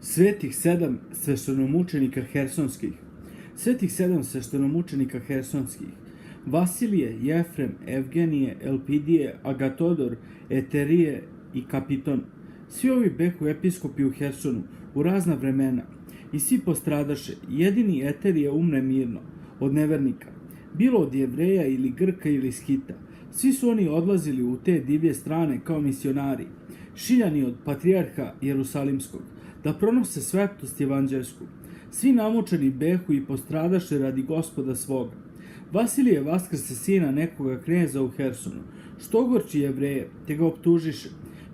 Svetih sedam sveštenomučenika Hersonskih. Svetih sedam sveštenomučenika Hersonskih: Vasilije, Jefrem, Evgenije, Elpidije, Agatodor, Eterije i Kapiton. Svi ovi behu episkopi u Hersonu u razna vremena i svi postradaše. Jedini Eterije umre mirno od nevernika, bilo od Jevreja ili Grka ili Skita. Svi su oni odlazili u te divlje strane kao misionari, šiljani od patrijarha Jerusalimskog, da pronose svetost evanđelsku. Svi namučeni behu i postradaše radi Gospoda svoga. Vasilije vaskrse sina nekoga kneza u Hersonu, što gorči Jevreje, te ga optužiše.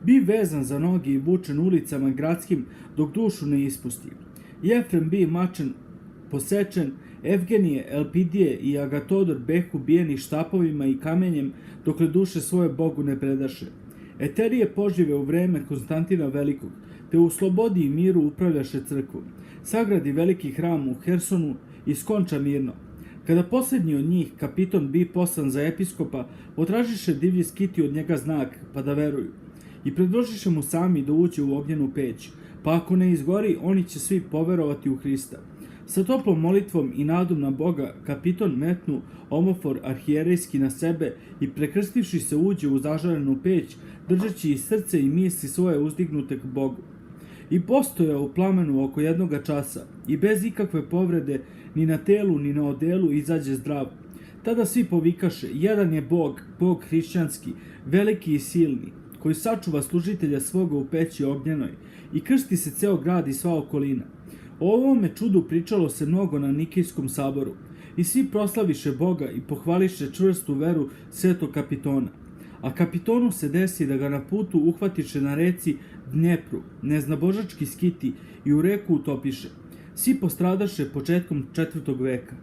Bi vezan za noge i vučen ulicama gradskim dok dušu ne ispusti. Jefrem bi mačen, posečen, Evgenije, Elpidije i Agatodor behu bijeni štapovima i kamenjem dokle duše svoje Bogu ne predaše. Eterije požive u vreme Konstantina Velikog, te u slobodi i miru upravljaše crkvom. Sagradi veliki hram u Hersonu i skonča mirno. Kada posljednji od njih, Kapiton, bi poslan za episkopa, potražiše divlji Skiti od njega znak, pa da veruju. I predložiše mu sami da uđe u ognjenu peć, pa ako ne izgori, oni će svi poverovati u Hrista. Sa toplom molitvom i nadom na Boga, Kapiton metnu omofor arhijerejski na sebe i prekrstivši se uđe u zažarenu peć, držeći i srce i misli svoje uzdignute k Bogu. I postoja u plamenu oko jednoga časa i bez ikakve povrede ni na telu ni na odelu izađe zdrav. Tada svi povikaše: jedan je Bog, Bog hrišćanski, veliki i silni, koji sačuva služitelja svoga u peći ognjenoj, i krsti se ceo grad i sva okolina. O ovome čudu pričalo se mnogo na Nikijskom saboru i svi proslaviše Boga i pohvališe čvrstu veru svetog Kapitona. A Kapitonu se desi da ga na putu uhvatiše na reci Dnjepru neznabožački Skiti i u reku utopiše. Svi postradaše početkom 4. veka.